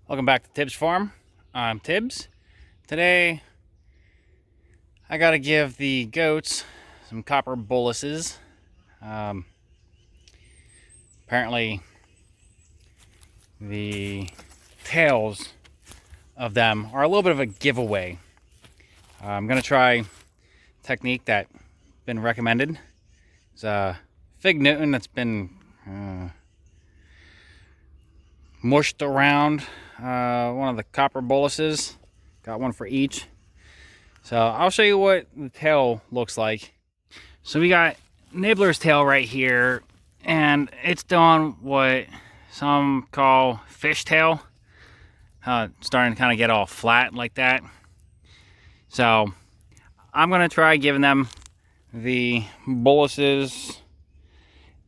Welcome back to Tibbs Farm. I'm Tibbs. Today, I gotta give the goats some copper boluses. Apparently, the tails of them are a little bit of a giveaway. I'm gonna try a technique that's been recommended. It's a fig Newton that's been mushed around one of the copper boluses. Got one for each. So I'll show you what the tail looks like. So we got Nibbler's tail right here, and it's doing what some call fishtail. Starting to kind of get all flat like that. So I'm gonna try giving them the boluses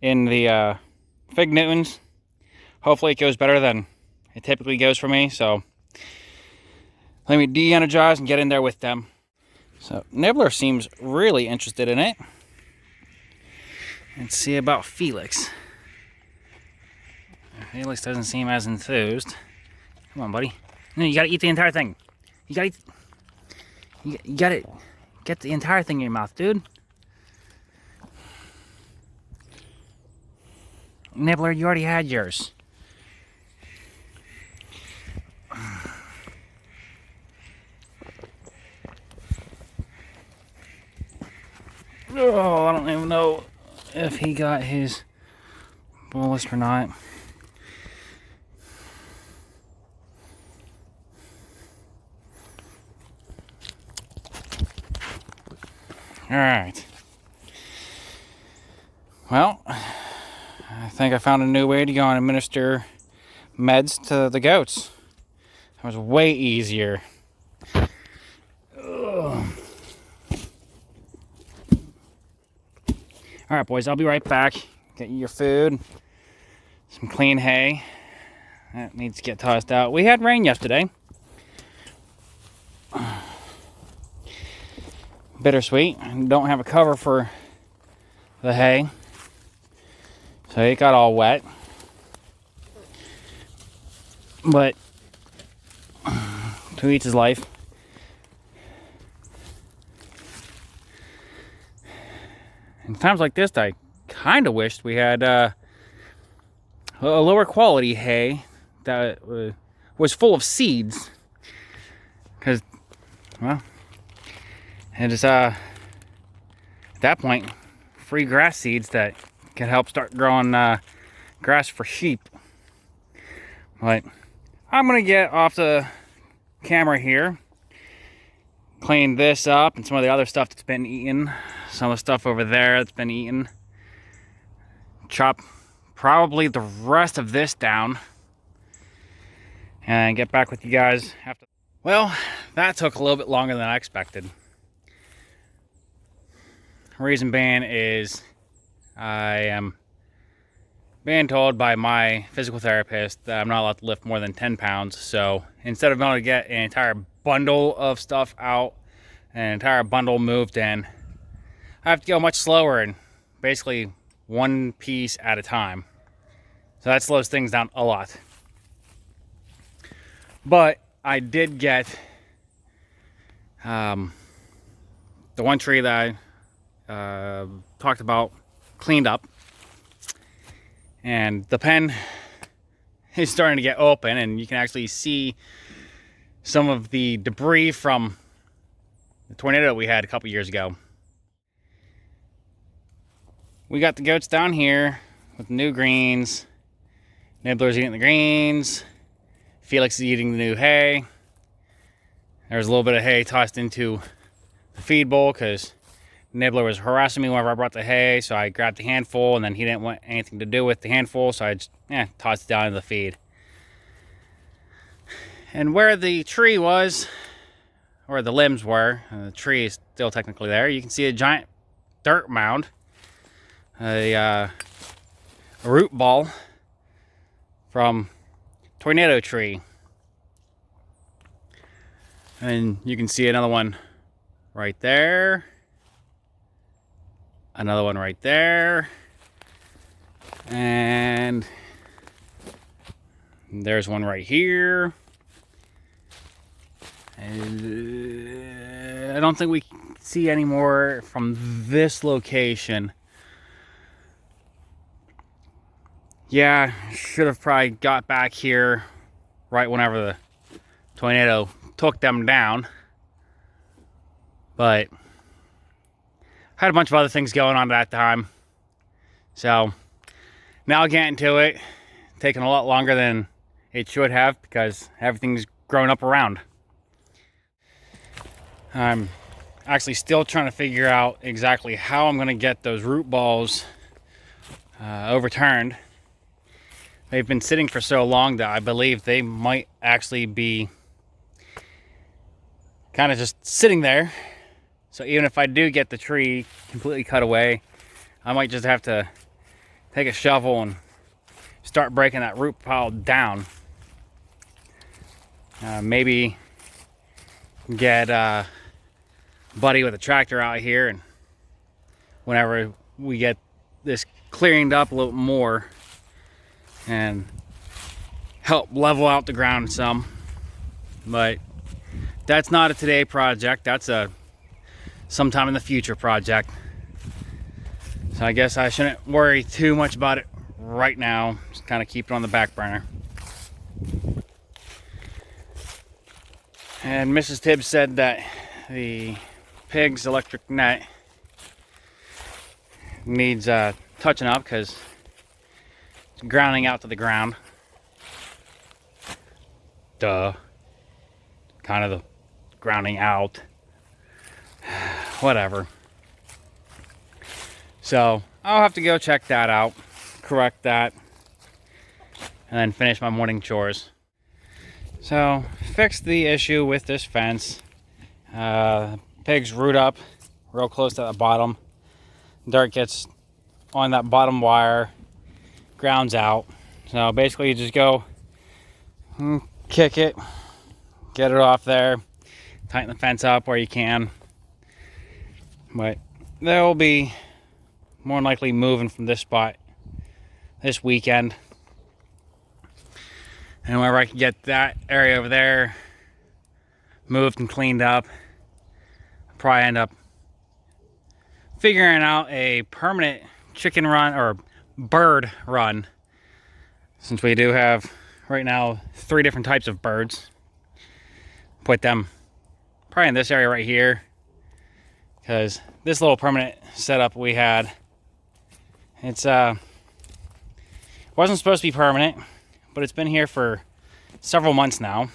in the fig Newtons. Hopefully it goes better than it typically goes for me. So let me de-energize and get in there with them. So Nibbler seems really interested in it. Let's see about Felix. Felix doesn't seem as enthused. Come on, buddy. No, you gotta eat the entire thing. You gotta eat. You gotta get the entire thing in your mouth, dude. Nibbler, you already had yours. Oh, I don't even know if he got his bolus or not. Alright. Well, I think I found a new way to go and administer meds to the goats. That was way easier. Alright, boys, I'll be right back. Get you your food. Some clean hay. That needs to get tossed out. We had rain yesterday. Bittersweet. Don't have a cover for the hay. So it got all wet. But to each his life. In times like this, I kind of wished we had a lower quality hay that was full of seeds. Because, well, it is at that point free grass seeds that can help start growing grass for sheep. But I'm gonna get off the camera here, clean this up and some of the other stuff that's been eaten. Some of the stuff over there that's been eaten. Chop probably the rest of this down and get back with you guys after. Well, that took a little bit longer than I expected. Reason being is I am being told by my physical therapist that I'm not allowed to lift more than 10 pounds. So instead of being able to get an entire bundle of stuff out, an entire bundle moved in, I have to go much slower and basically one piece at a time. So that slows things down a lot. But I did get the one tree that I talked about cleaned up. And the pen is starting to get open, and you can actually see some of the debris from the tornado we had a couple years ago. We got the goats down here with new greens. Nibbler's eating the greens. Felix is eating the new hay. There's a little bit of hay tossed into the feed bowl because Nibbler was harassing me whenever I brought the hay, so I grabbed the handful, and then he didn't want anything to do with the handful, so I just tossed it down into the feed. And where the tree was, or the limbs were, the tree is still technically there, you can see a giant dirt mound, a root ball from tornado tree. And you can see another one right there. Another one right there. And there's one right here. I don't think we see any more from this location. Yeah, should have probably got back here right whenever the tornado took them down. But I had a bunch of other things going on at that time. So now getting to it, taking a lot longer than it should have because everything's grown up around. I'm actually still trying to figure out exactly how I'm going to get those root balls overturned. They've been sitting for so long that I believe they might actually be kind of just sitting there. So even if I do get the tree completely cut away, I might just have to take a shovel and start breaking that root pile down. Maybe get Buddy with a tractor out here, and whenever we get this cleared up a little more and help level out the ground some. But that's not a today project, that's a sometime in the future project. So I guess I shouldn't worry too much about it right now, just kind of keep it on the back burner. And Mrs. Tibbs said that the pig's electric net needs touching up because it's grounding out to the ground. Duh. Kind of the grounding out. Whatever. So I'll have to go check that out, correct that, and then finish my morning chores. So fixed the issue with this fence. Pigs root up real close to the bottom. Dirt gets on that bottom wire, grounds out. So basically you just go kick it, get it off there, tighten the fence up where you can. But they'll be more than likely moving from this spot this weekend. And whenever I can get that area over there moved and cleaned up, I'll probably end up figuring out a permanent chicken run or bird run, since we do have right now 3 different types of birds. Put them probably in this area right here, because this little permanent setup we had, it's wasn't supposed to be permanent, but it's been here for several months now,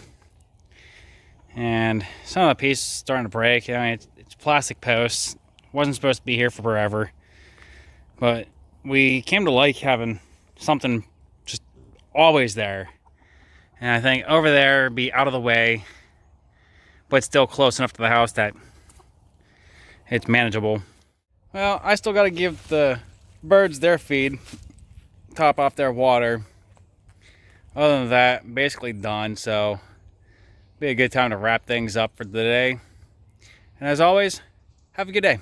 and some of the pieces starting to break. I mean, it's plastic posts, wasn't supposed to be here for forever, but we came to like having something just always there. And I think over there be out of the way, but still close enough to the house that it's manageable. Well, I still got to give the birds their feed, top off their water. Other than that, basically done. So be a good time to wrap things up for the day. And as always, have a good day.